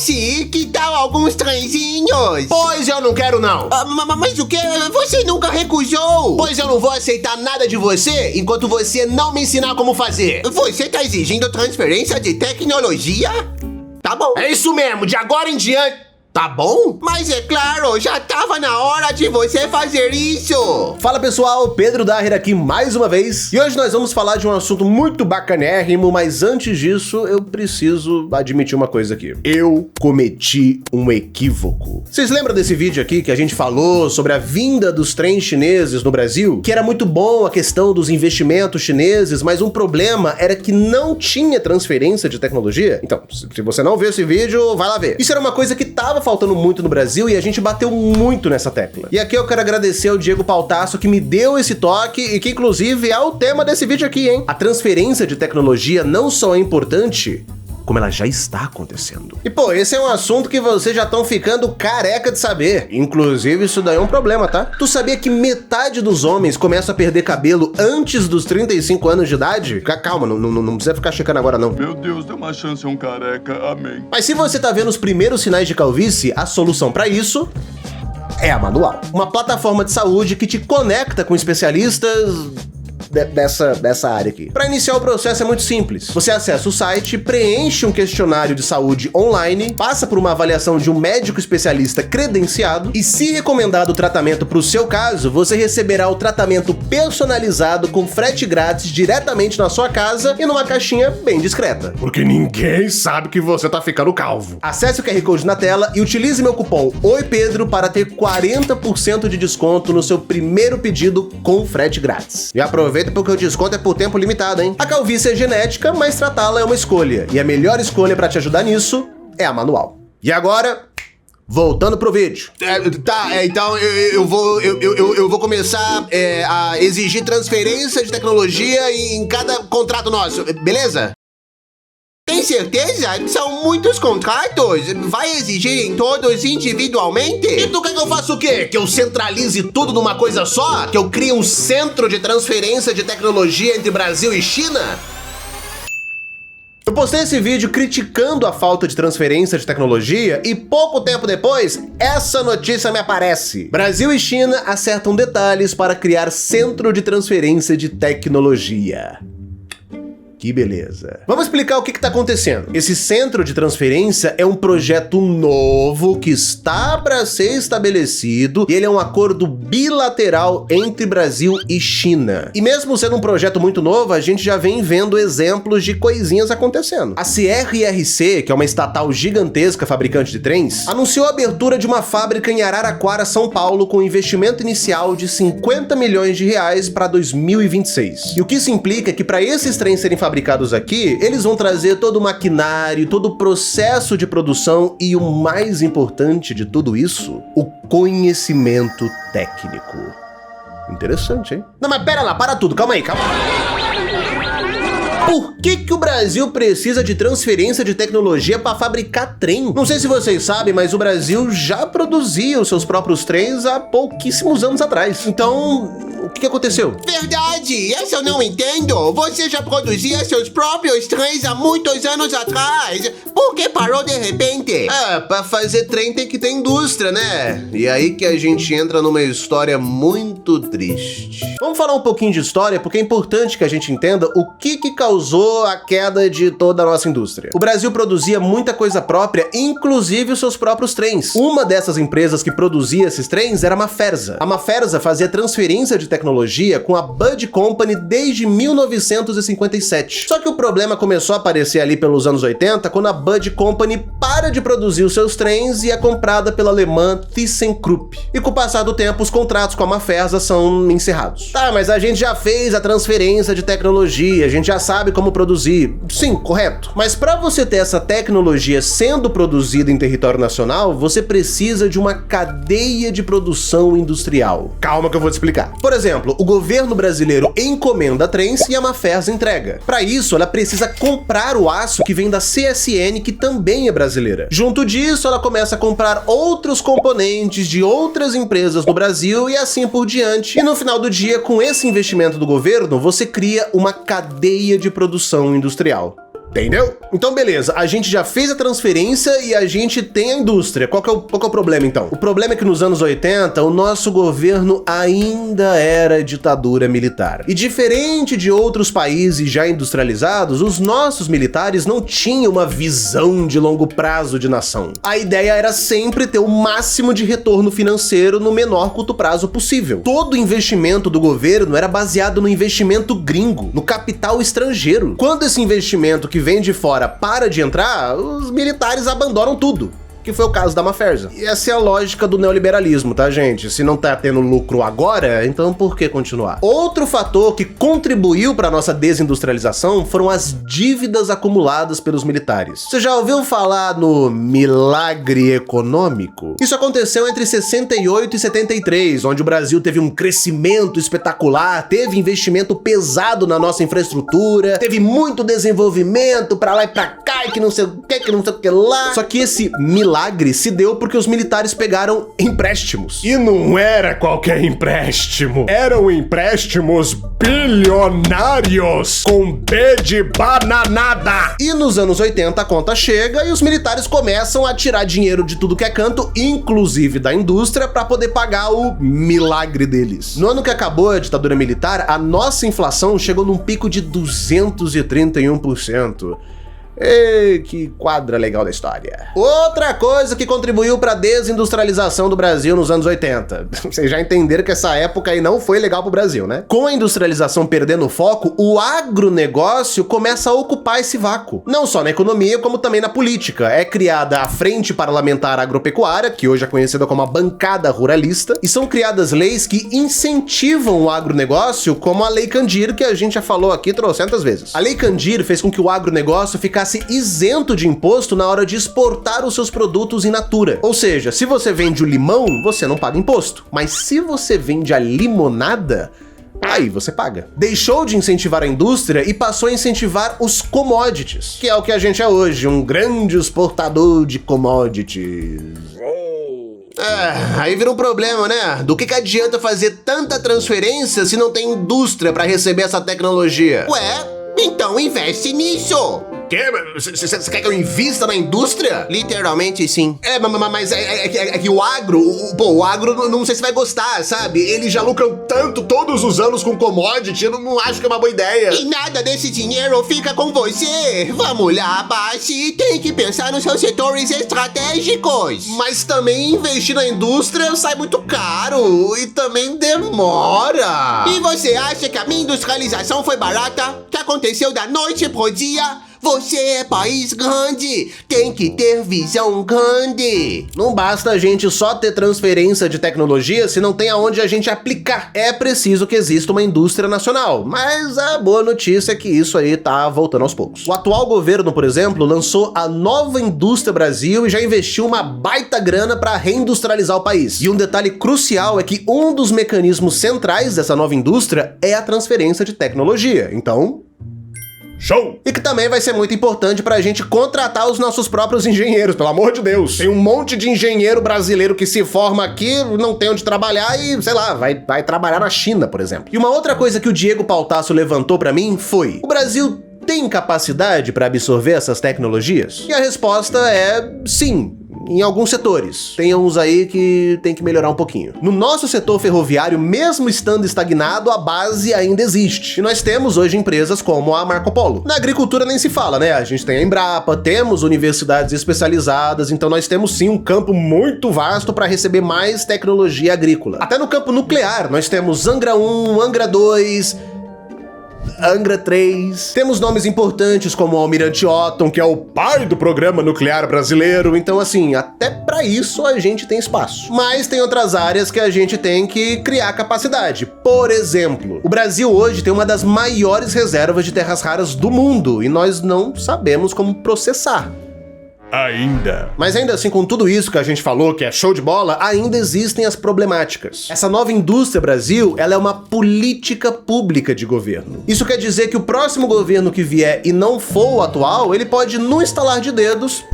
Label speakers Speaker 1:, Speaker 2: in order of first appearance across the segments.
Speaker 1: Oxi, que tal alguns trenzinhos?
Speaker 2: Pois eu não quero não.
Speaker 1: Mas o que? Você nunca recusou.
Speaker 2: Pois eu não vou aceitar nada de você enquanto você não me ensinar como fazer.
Speaker 1: Você tá exigindo transferência de tecnologia? Tá bom.
Speaker 2: É isso mesmo, de agora em diante. Tá bom?
Speaker 1: Mas é claro, já tava na hora de você fazer isso.
Speaker 3: Fala pessoal, Pedro Daher aqui mais uma vez. E hoje nós vamos falar de um assunto muito bacanérrimo, mas antes disso eu preciso admitir uma coisa aqui. Eu cometi um equívoco. Vocês lembram desse vídeo aqui que a gente falou sobre a vinda dos trens chineses no Brasil? Que era muito bom a questão dos investimentos chineses, mas um problema era que não tinha transferência de tecnologia? Então, se você não viu esse vídeo, vai lá ver. Isso era uma coisa que tava faltando muito no Brasil e a gente bateu muito nessa tecla. E aqui eu quero agradecer ao Diego Pautasso que me deu esse toque e que inclusive é o tema desse vídeo aqui, hein? A transferência de tecnologia não só é importante, como ela já está acontecendo. E pô, esse é um assunto que vocês já estão ficando careca de saber. Inclusive, isso daí é um problema, tá? Tu sabia que metade dos homens começa a perder cabelo antes dos 35 anos de idade? Calma, não precisa ficar checando agora, não.
Speaker 4: Meu Deus, deu uma chance a um careca, amém.
Speaker 3: Mas se você tá vendo os primeiros sinais de calvície, a solução pra isso é a Manual. Uma plataforma de saúde que te conecta com especialistas dessa área aqui. Para iniciar o processo é muito simples. Você acessa o site, preenche um questionário de saúde online, passa por uma avaliação de um médico especialista credenciado e, se recomendado o tratamento para o seu caso, você receberá o tratamento personalizado com frete grátis diretamente na sua casa e numa caixinha bem discreta. Porque ninguém sabe que você tá ficando calvo. Acesse o QR Code na tela e utilize meu cupom OIPEDRO para ter 40% de desconto no seu primeiro pedido com frete grátis. E aproveita porque o desconto é por tempo limitado, hein? A calvície é genética, mas tratá-la é uma escolha. E a melhor escolha para te ajudar nisso é a Manual. E agora, voltando pro vídeo.
Speaker 2: Então eu vou começar a exigir transferência de tecnologia em cada contrato nosso, beleza?
Speaker 1: Tem certeza? São muitos contratos. Vai exigir em todos individualmente?
Speaker 2: E tu quer que eu faça o quê? Que eu centralize tudo numa coisa só? Que eu crie um centro de transferência de tecnologia entre Brasil e China?
Speaker 3: Eu postei esse vídeo criticando a falta de transferência de tecnologia e pouco tempo depois, essa notícia me aparece. Brasil e China acertam detalhes para criar centro de transferência de tecnologia. Que beleza. Vamos explicar o que está acontecendo. Esse centro de transferência é um projeto novo que está para ser estabelecido e ele é um acordo bilateral entre Brasil e China. E mesmo sendo um projeto muito novo, a gente já vem vendo exemplos de coisinhas acontecendo. A CRRC, que é uma estatal gigantesca fabricante de trens, anunciou a abertura de uma fábrica em Araraquara, São Paulo, com investimento inicial de 50 milhões de reais para 2026. E o que isso implica é que para esses trens serem fabricados aqui, eles vão trazer todo o maquinário, todo o processo de produção e o mais importante de tudo isso, o conhecimento técnico. Interessante, hein? Não, mas pera lá, para tudo, calma aí. Por que o Brasil precisa de transferência de tecnologia para fabricar trem? Não sei se vocês sabem, mas o Brasil já produzia os seus próprios trens há pouquíssimos anos atrás. Então, o que aconteceu?
Speaker 1: Verdade, essa eu não entendo. Você já produzia seus próprios trens há muitos anos atrás. Por que parou de repente?
Speaker 2: Pra fazer trem tem que ter indústria, né? E aí que a gente entra numa história muito triste.
Speaker 3: Vamos falar um pouquinho de história, porque é importante que a gente entenda o que causou a queda de toda a nossa indústria. O Brasil produzia muita coisa própria, inclusive os seus próprios trens. Uma dessas empresas que produzia esses trens era a Mafersa. A Mafersa fazia transferência de tecnologia com a Bud Company desde 1957. Só que o problema começou a aparecer ali pelos anos 80, quando a Bud Company para de produzir os seus trens e é comprada pela alemã ThyssenKrupp. E com o passar do tempo, os contratos com a Mafersa são encerrados. Tá, mas a gente já fez a transferência de tecnologia, a gente já sabe como produzir. Sim, correto. Mas para você ter essa tecnologia sendo produzida em território nacional, você precisa de uma cadeia de produção industrial. Calma que eu vou te explicar. Por exemplo, o governo brasileiro encomenda trens e a Mafersa entrega. Para isso, ela precisa comprar o aço que vem da CSN, que também é brasileira. Junto disso, ela começa a comprar outros componentes de outras empresas no Brasil e assim por diante. E no final do dia, com esse investimento do governo, você cria uma cadeia de produção industrial. Entendeu? Então, beleza, a gente já fez a transferência e a gente tem a indústria. Qual que é o problema, então? O problema é que nos anos 80, o nosso governo ainda era ditadura militar. E diferente de outros países já industrializados, os nossos militares não tinham uma visão de longo prazo de nação. A ideia era sempre ter o máximo de retorno financeiro no menor curto prazo possível. Todo investimento do governo era baseado no investimento gringo, no capital estrangeiro. Quando esse investimento que vem de fora para de entrar, os militares abandonam tudo. Que foi o caso da Maferza. E essa é a lógica do neoliberalismo, tá, gente? Se não tá tendo lucro agora, então por que continuar? Outro fator que contribuiu para nossa desindustrialização foram as dívidas acumuladas pelos militares. Você já ouviu falar no milagre econômico? Isso aconteceu entre 68 e 73, onde o Brasil teve um crescimento espetacular, teve investimento pesado na nossa infraestrutura, teve muito desenvolvimento pra lá e pra cá, e que não sei o que lá. Só que esse milagre se deu porque os militares pegaram empréstimos. E não era qualquer empréstimo. Eram empréstimos bilionários, com B de bananada. E nos anos 80 a conta chega e os militares começam a tirar dinheiro de tudo que é canto, inclusive da indústria, para poder pagar o milagre deles. No ano que acabou a ditadura militar, a nossa inflação chegou num pico de 231%. Ei, que quadra legal da história. Outra coisa que contribuiu para a desindustrialização do Brasil nos anos 80. Vocês já entenderam que essa época aí não foi legal pro Brasil, né? Com a industrialização perdendo o foco, o agronegócio começa a ocupar esse vácuo. Não só na economia, como também na política. É criada a Frente Parlamentar Agropecuária, que hoje é conhecida como a Bancada Ruralista, e são criadas leis que incentivam o agronegócio, como a Lei Candir, que a gente já falou aqui trocentas vezes. A Lei Candir fez com que o agronegócio ficasse isento de imposto na hora de exportar os seus produtos in natura. Ou seja, se você vende o limão, você não paga imposto. Mas se você vende a limonada, aí você paga. Deixou de incentivar a indústria e passou a incentivar os commodities, que é o que a gente é hoje, um grande exportador de commodities.
Speaker 2: Aí vira um problema, né? Do que adianta fazer tanta transferência se não tem indústria pra receber essa tecnologia?
Speaker 1: Ué, então investe nisso.
Speaker 2: Quê? Você quer que eu invista na indústria?
Speaker 1: Literalmente sim.
Speaker 2: Mas é que o agro, o agro não sei se vai gostar, sabe? Eles já lucram tanto todos os anos com commodity, eu não acho que é uma boa ideia.
Speaker 1: E nada desse dinheiro fica com você. Vamos lá, Bashi, tem que pensar nos seus setores estratégicos.
Speaker 2: Mas também investir na indústria sai muito caro e também demora.
Speaker 1: E você acha que a minha industrialização foi barata? Que aconteceu da noite pro dia? Você é país grande, tem que ter visão grande.
Speaker 3: Não basta a gente só ter transferência de tecnologia se não tem aonde a gente aplicar. É preciso que exista uma indústria nacional. Mas a boa notícia é que isso aí tá voltando aos poucos. O atual governo, por exemplo, lançou a Nova Indústria Brasil e já investiu uma baita grana para reindustrializar o país. E um detalhe crucial é que um dos mecanismos centrais dessa nova indústria é a transferência de tecnologia. Então, show! E que também vai ser muito importante pra gente contratar os nossos próprios engenheiros, pelo amor de Deus. Tem um monte de engenheiro brasileiro que se forma aqui, não tem onde trabalhar e, sei lá, vai trabalhar na China, por exemplo. E uma outra coisa que o Diego Pautasso levantou pra mim foi: o Brasil tem capacidade pra absorver essas tecnologias? E a resposta é sim. Em alguns setores. Tem uns aí que tem que melhorar um pouquinho. No nosso setor ferroviário, mesmo estando estagnado, a base ainda existe. E nós temos hoje empresas como a Marco Polo. Na agricultura nem se fala, né? A gente tem a Embrapa, temos universidades especializadas, então nós temos sim um campo muito vasto para receber mais tecnologia agrícola. Até no campo nuclear, nós temos Angra 1, Angra 2... Angra 3. Temos nomes importantes como o Almirante Otton, que é o pai do programa nuclear brasileiro. Então, assim, até pra isso a gente tem espaço. Mas tem outras áreas que a gente tem que criar capacidade. Por exemplo, o Brasil hoje tem uma das maiores reservas de terras raras do mundo e nós não sabemos como processar. Ainda. Mas ainda assim, com tudo isso que a gente falou, que é show de bola, ainda existem as problemáticas. Essa nova indústria Brasil, ela é uma política pública de governo. Isso quer dizer que o próximo governo que vier e não for o atual, ele pode, num estalar de dedos,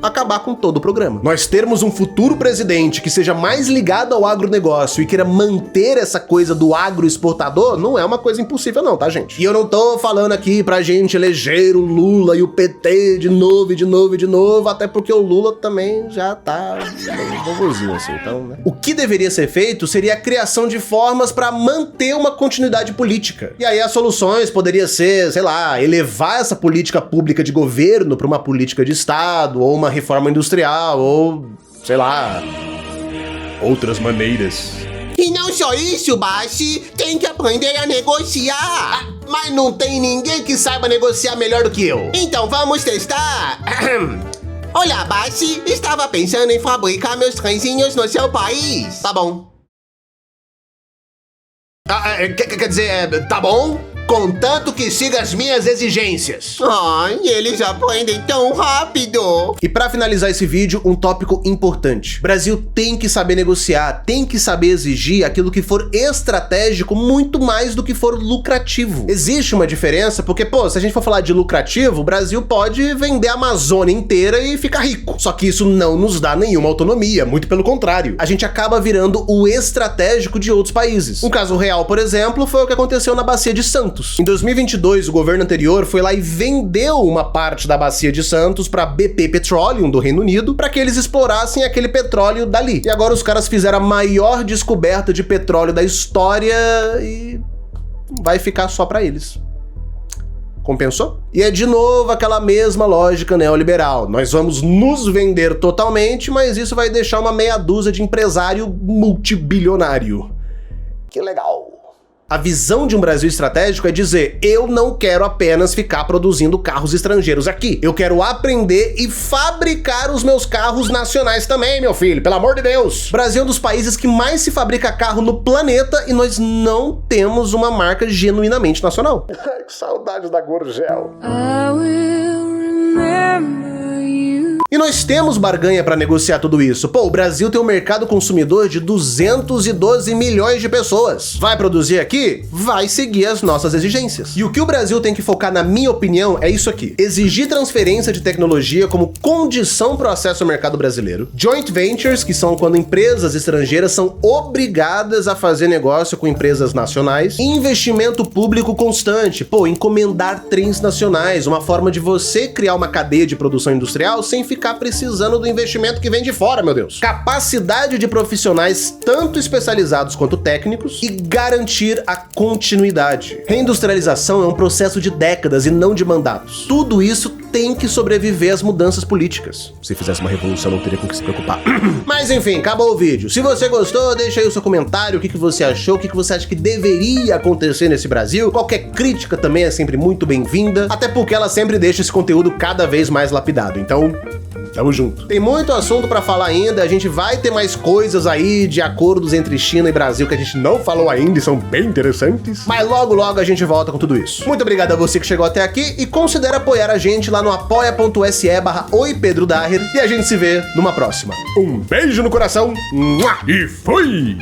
Speaker 3: acabar com todo o programa. Nós termos um futuro presidente que seja mais ligado ao agronegócio e queira manter essa coisa do agroexportador, não é uma coisa impossível não, tá, gente? E eu não tô falando aqui pra gente eleger o Lula e o PT de novo, e de novo, e de novo, até porque o Lula também já tá bem vovozinho assim, então, né? O que deveria ser feito seria a criação de formas pra manter uma continuidade política. E aí as soluções poderiam ser, sei lá, elevar essa política pública de governo pra uma política de Estado, ou uma reforma industrial, ou, sei lá, outras maneiras.
Speaker 1: E não só isso, Bashi, tem que aprender a negociar.
Speaker 2: Mas não tem ninguém que saiba negociar melhor do que eu.
Speaker 1: Então vamos testar. Olá, Bashi, estava pensando em fabricar meus trenzinhos no seu país.
Speaker 2: Tá bom. Quer dizer, tá bom? Contanto que siga as minhas exigências.
Speaker 1: Ai, eles aprendem tão rápido.
Speaker 3: E pra finalizar esse vídeo, um tópico importante. O Brasil tem que saber negociar, tem que saber exigir aquilo que for estratégico muito mais do que for lucrativo. Existe uma diferença porque, pô, se a gente for falar de lucrativo, o Brasil pode vender a Amazônia inteira e ficar rico. Só que isso não nos dá nenhuma autonomia, muito pelo contrário. A gente acaba virando o estratégico de outros países. Um caso real, por exemplo, foi o que aconteceu na Bacia de Santos. Em 2022, o governo anterior foi lá e vendeu uma parte da Bacia de Santos para BP Petroleum do Reino Unido para que eles explorassem aquele petróleo dali. E agora os caras fizeram a maior descoberta de petróleo da história e vai ficar só para eles. Compensou? E é de novo aquela mesma lógica neoliberal. Nós vamos nos vender totalmente, mas isso vai deixar uma meia dúzia de empresário multibilionário. Que legal. A visão de um Brasil estratégico é dizer, eu não quero apenas ficar produzindo carros estrangeiros aqui. Eu quero aprender e fabricar os meus carros nacionais também, meu filho, pelo amor de Deus. O Brasil é um dos países que mais se fabrica carro no planeta e nós não temos uma marca genuinamente nacional. Que saudade da Gurgel. E nós temos barganha para negociar tudo isso. Pô, o Brasil tem um mercado consumidor de 212 milhões de pessoas. Vai produzir aqui? Vai seguir as nossas exigências. E o que o Brasil tem que focar, na minha opinião, é isso aqui. Exigir transferência de tecnologia como condição para o acesso ao mercado brasileiro. Joint ventures, que são quando empresas estrangeiras são obrigadas a fazer negócio com empresas nacionais. E investimento público constante. Pô, encomendar trens nacionais, uma forma de você criar uma cadeia de produção industrial sem ficar precisando do investimento que vem de fora, meu Deus. Capacidade de profissionais tanto especializados quanto técnicos e garantir a continuidade. Reindustrialização é um processo de décadas e não de mandatos. Tudo isso tem que sobreviver às mudanças políticas. Se fizesse uma revolução, não teria com o que se preocupar. Mas enfim, acabou o vídeo. Se você gostou, deixa aí o seu comentário, o que você achou, o que você acha que deveria acontecer nesse Brasil. Qualquer crítica também é sempre muito bem-vinda, até porque ela sempre deixa esse conteúdo cada vez mais lapidado. Então, tamo junto. Tem muito assunto pra falar ainda, a gente vai ter mais coisas aí de acordos entre China e Brasil que a gente não falou ainda e são bem interessantes. Mas logo logo a gente volta com tudo isso. Muito obrigado a você que chegou até aqui e considera apoiar a gente lá no apoia.se/oipedrodaher e a gente se vê numa próxima. Um beijo no coração e fui!